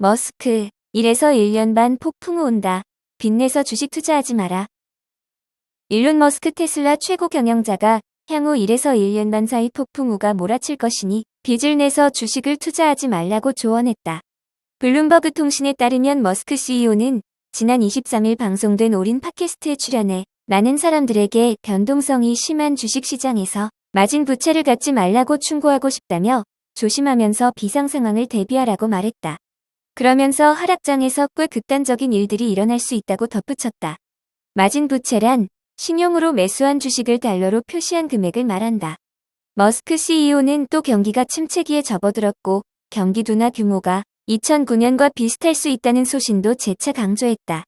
머스크, 1에서 1년 반 폭풍 후 온다. 빚내서 주식 투자하지 마라. 일론 머스크 테슬라 최고 경영자가 향후 1에서 1년 반 사이 폭풍 우가 몰아칠 것이니 빚을 내서 주식을 투자하지 말라고 조언했다. 블룸버그 통신에 따르면 머스크 CEO는 지난 23일 방송된 올인 팟캐스트에 출연해 많은 사람들에게 변동성이 심한 주식시장에서 마진 부채를 갖지 말라고 충고하고 싶다며 조심하면서 비상 상황을 대비하라고 말했다. 그러면서 하락장에서 꽤 극단적인 일들이 일어날 수 있다고 덧붙였다. 마진 부채란 신용으로 매수한 주식을 달러로 표시한 금액을 말한다. 머스크 CEO는 또 경기가 침체기에 접어들었고 경기 둔화 규모가 2009년과 비슷할 수 있다는 소신도 재차 강조했다.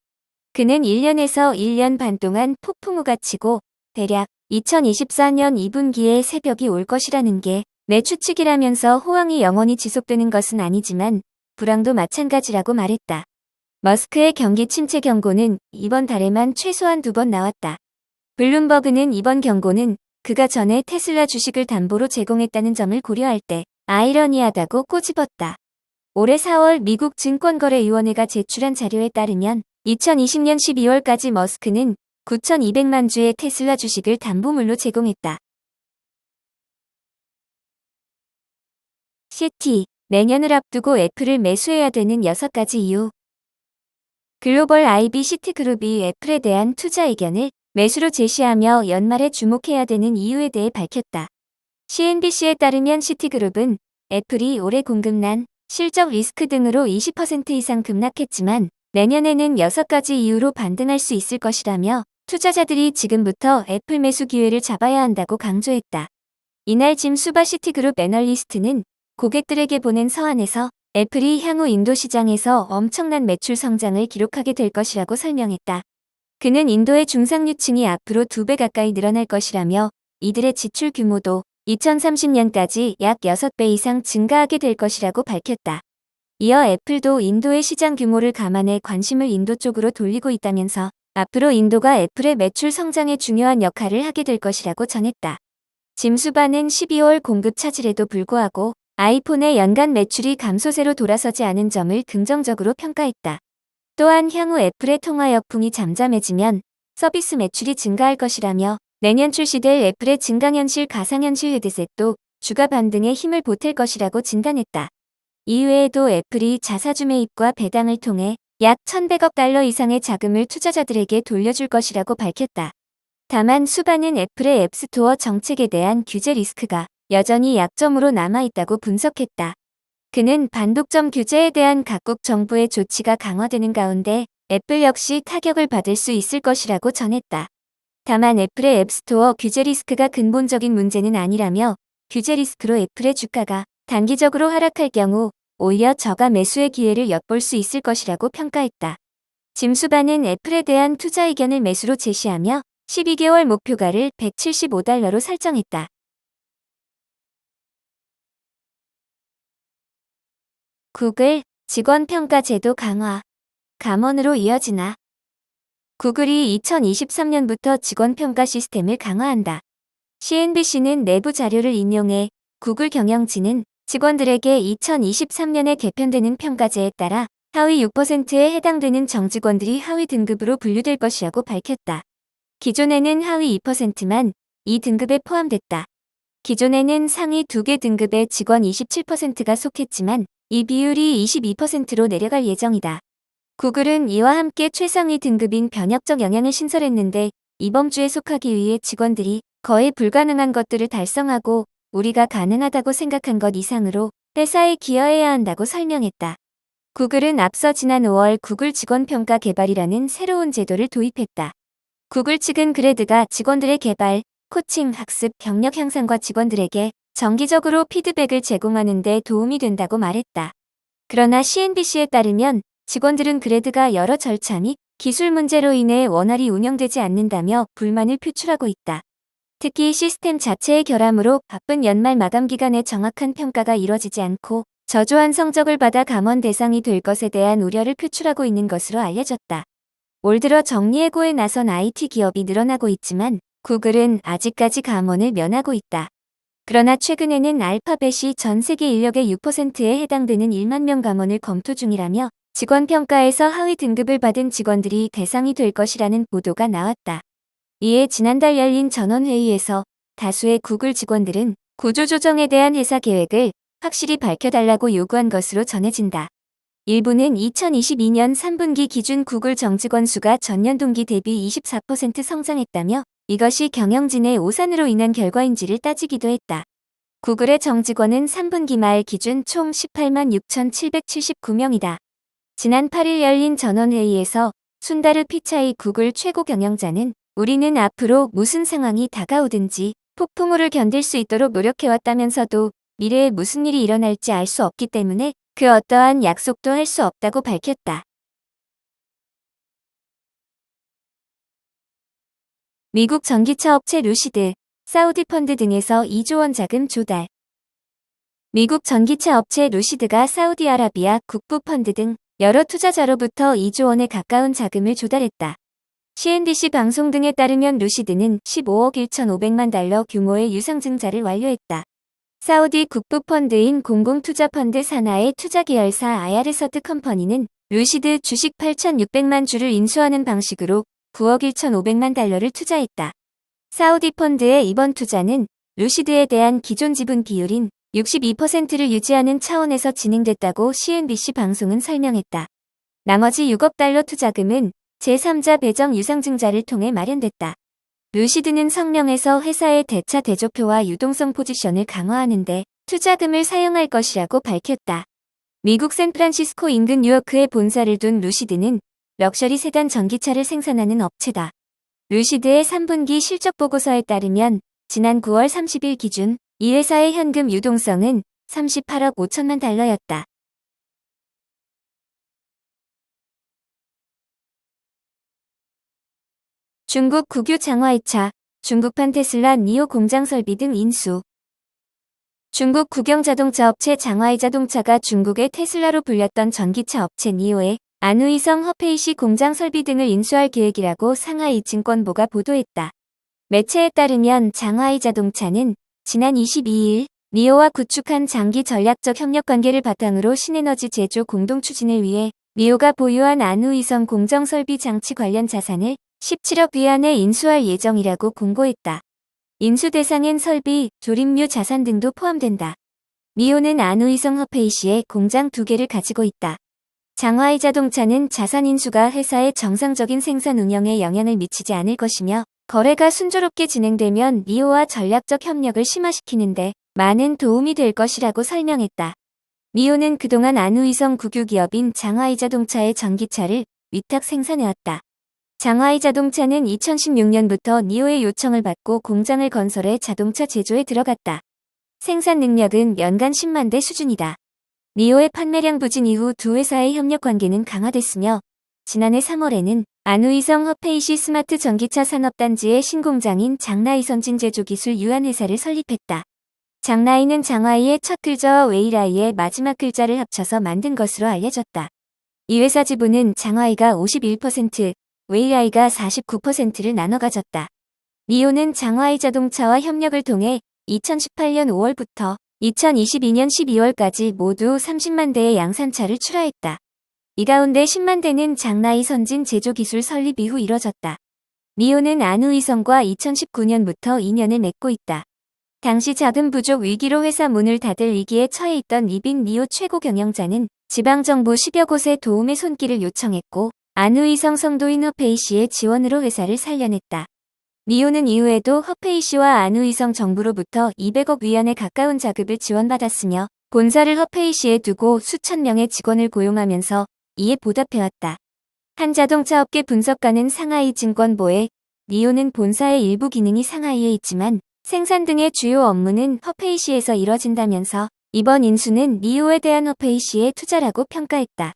그는 1년에서 1년 반 동안 폭풍우가 치고 대략 2024년 2분기에 새벽이 올 것이라는 게 내 추측이라면서 호황이 영원히 지속되는 것은 아니지만 불황도 마찬가지라고 말했다. 머스크의 경기 침체 경고는 이번 달에만 최소한 2번 나왔다. 블룸버그는 이번 경고는 그가 전에 테슬라 주식을 담보로 제공했다는 점을 고려할 때 아이러니하다고 꼬집었다. 올해 4월 미국 증권거래위원회가 제출한 자료에 따르면 2020년 12월까지 머스크는 9,200만 주의 테슬라 주식을 담보물로 제공했다. 시티, 내년을 앞두고 애플을 매수해야 되는 6가지 이유. 글로벌 IB 시티그룹이 애플에 대한 투자 의견을 매수로 제시하며 연말에 주목해야 되는 이유에 대해 밝혔다. CNBC에 따르면 시티그룹은 애플이 올해 공급난, 실적 리스크 등으로 20% 이상 급락했지만 내년에는 6가지 이유로 반등할 수 있을 것이라며 투자자들이 지금부터 애플 매수 기회를 잡아야 한다고 강조했다. 이날 짐 수바 시티그룹 애널리스트는 고객들에게 보낸 서한에서 애플이 향후 인도 시장에서 엄청난 매출 성장을 기록하게 될 것이라고 설명했다. 그는 인도의 중상류층이 앞으로 2배 가까이 늘어날 것이라며 이들의 지출 규모도 2030년까지 약 6배 이상 증가하게 될 것이라고 밝혔다. 이어 애플도 인도의 시장 규모를 감안해 관심을 인도 쪽으로 돌리고 있다면서 앞으로 인도가 애플의 매출 성장에 중요한 역할을 하게 될 것이라고 전했다. 짐 수바는 12월 공급 차질에도 불구하고 아이폰의 연간 매출이 감소세로 돌아서지 않은 점을 긍정적으로 평가했다. 또한 향후 애플의 통화 역풍이 잠잠해지면 서비스 매출이 증가할 것이라며 내년 출시될 애플의 증강현실 가상현실 헤드셋도 주가 반등에 힘을 보탤 것이라고 진단했다. 이외에도 애플이 자사주 매입과 배당을 통해 약 1,100억 달러 이상의 자금을 투자자들에게 돌려줄 것이라고 밝혔다. 다만 수바는 애플의 앱스토어 정책에 대한 규제 리스크가 여전히 약점으로 남아있다고 분석했다. 그는 반독점 규제에 대한 각국 정부의 조치가 강화되는 가운데 애플 역시 타격을 받을 수 있을 것이라고 전했다. 다만 애플의 앱스토어 규제 리스크가 근본적인 문제는 아니라며 규제 리스크로 애플의 주가가 단기적으로 하락할 경우 오히려 저가 매수의 기회를 엿볼 수 있을 것이라고 평가했다. 짐 수바는 애플에 대한 투자 의견을 매수로 제시하며 12개월 목표가를 175달러로 설정했다. 구글 직원 평가 제도 강화. 감원으로 이어지나. 구글이 2023년부터 직원 평가 시스템을 강화한다. CNBC는 내부 자료를 인용해 구글 경영진은 직원들에게 2023년에 개편되는 평가제에 따라 하위 6%에 해당되는 정직원들이 하위 등급으로 분류될 것이라고 밝혔다. 기존에는 하위 2%만 이 등급에 포함됐다. 기존에는 상위 2개 등급의 직원 27%가 속했지만 이 비율이 22%로 내려갈 예정이다. 구글은 이와 함께 최상위 등급인 변혁적 영향을 신설했는데 이번 주에 속하기 위해 직원들이 거의 불가능한 것들을 달성하고 우리가 가능하다고 생각한 것 이상으로 회사에 기여해야 한다고 설명했다. 구글은 앞서 지난 5월 구글 직원평가 개발이라는 새로운 제도를 도입했다. 구글 측은 그레드가 직원들의 개발, 코칭, 학습, 경력 향상과 직원들에게 정기적으로 피드백을 제공하는 데 도움이 된다고 말했다. 그러나 CNBC에 따르면 직원들은 그레드가 여러 절차 및 기술 문제로 인해 원활히 운영되지 않는다며 불만을 표출하고 있다. 특히 시스템 자체의 결함으로 바쁜 연말 마감 기간에 정확한 평가가 이뤄지지 않고 저조한 성적을 받아 감원 대상이 될 것에 대한 우려를 표출하고 있는 것으로 알려졌다. 올 들어 정리해고에 나선 IT 기업이 늘어나고 있지만 구글은 아직까지 감원을 면하고 있다. 그러나 최근에는 알파벳이 전 세계 인력의 6%에 해당되는 1만 명 감원을 검토 중이라며 직원 평가에서 하위 등급을 받은 직원들이 대상이 될 것이라는 보도가 나왔다. 이에 지난달 열린 전원회의에서 다수의 구글 직원들은 구조조정에 대한 회사 계획을 확실히 밝혀달라고 요구한 것으로 전해진다. 일부는 2022년 3분기 기준 구글 정직원 수가 전년 동기 대비 24% 성장했다며 이것이 경영진의 오산으로 인한 결과인지를 따지기도 했다. 구글의 정직원은 3분기 말 기준 총 18만 6,779명이다. 지난 8일 열린 전원회의에서 순다르 피차이 구글 최고 경영자는 우리는 앞으로 무슨 상황이 다가오든지 폭풍우를 견딜 수 있도록 노력해왔다면서도 미래에 무슨 일이 일어날지 알 수 없기 때문에 그 어떠한 약속도 할 수 없다고 밝혔다. 미국 전기차 업체 루시드, 사우디 펀드 등에서 2조 원 자금 조달. 미국 전기차 업체 루시드가 사우디아라비아 국부 펀드 등 여러 투자자로부터 2조 원에 가까운 자금을 조달했다. CNBC 방송 등에 따르면 루시드는 15억 1,500만 달러 규모의 유상증자를 완료했다. 사우디 국부 펀드인 공공투자펀드 산하의 투자계열사 아야르서트 컴퍼니는 루시드 주식 8,600만 주를 인수하는 방식으로 9억 1,500만 달러를 투자했다. 사우디 펀드의 이번 투자는 루시드에 대한 기존 지분 비율인 62%를 유지하는 차원에서 진행됐다고 CNBC 방송은 설명했다. 나머지 6억 달러 투자금은 제3자 배정 유상증자를 통해 마련됐다. 루시드는 성명에서 회사의 대차 대조표와 유동성 포지션을 강화하는 데 투자금을 사용할 것이라고 밝혔다. 미국 샌프란시스코 인근 뉴요크에 본사를 둔 루시드는 럭셔리 세단 전기차를 생산하는 업체다. 루시드의 3분기 실적 보고서에 따르면 지난 9월 30일 기준 이 회사의 현금 유동성은 38억 5천만 달러였다. 중국 국유 장화이차, 중국판 테슬라 니오 공장 설비 등 인수. 중국 국영자동차 업체 장화이 자동차가 중국의 테슬라로 불렸던 전기차 업체 니오의 안우이성 허페이시 공장 설비 등을 인수할 계획이라고 상하이 증권보가 보도했다. 매체에 따르면 장화이 자동차는 지난 22일 니오와 구축한 장기 전략적 협력 관계를 바탕으로 신에너지 제조 공동 추진을 위해 니오가 보유한 안우이성 공정 설비 장치 관련 자산을 17억 위안에 인수할 예정이라고 공고했다. 인수 대상엔 설비, 조립류 자산 등도 포함된다. 니오는 안우이성 허페이시에 공장 2개를 가지고 있다. 장화이 자동차는 자산 인수가 회사의 정상적인 생산 운영에 영향을 미치지 않을 것이며 거래가 순조롭게 진행되면 니오와 전략적 협력을 심화시키는데 많은 도움이 될 것이라고 설명했다. 니오는 그동안 안우이성 국유기업인 장화이 자동차의 전기차를 위탁 생산해왔다. 장화이 자동차는 2016년부터 니오의 요청을 받고 공장을 건설해 자동차 제조에 들어갔다. 생산 능력은 연간 10만 대 수준이다. 니오의 판매량 부진 이후 두 회사의 협력 관계는 강화됐으며 지난해 3월에는 안우이성 허페이시 스마트 전기차 산업단지의 신공장인 장나이 선진제조기술 유한회사를 설립했다. 장나이는 장화이의 첫 글자와 웨이라이의 마지막 글자를 합쳐서 만든 것으로 알려졌다. 이 회사 지분은 장화이가 51%, 웨이라이가 49%를 나눠 가졌다. 니오는 장화이 자동차와 협력을 통해 2018년 5월부터 2022년 12월까지 모두 30만 대의 양산차를 출하했다. 이 가운데 10만 대는 장나이 선진 제조기술 설립 이후 이뤄졌다. 니오는 안우이성과 2019년부터 인연을 맺고 있다. 당시 자금 부족 위기로 회사 문을 닫을 위기에 처해 있던 이빈 니오 최고 경영자는 지방정부 10여 곳에 도움의 손길을 요청했고 안우이성 성도인 허페이시의 지원으로 회사를 살려냈다. 니오는 이후에도 허페이시와 안우이성 정부로부터 200억 위안에 가까운 자금을 지원받았으며 본사를 허페이시에 두고 수천 명의 직원을 고용하면서 이에 보답해왔다. 한 자동차 업계 분석가는 상하이 증권보에 니오는 본사의 일부 기능이 상하이에 있지만 생산 등의 주요 업무는 허페이시에서 이뤄진다면서 이번 인수는 니오에 대한 허페이시의 투자라고 평가했다.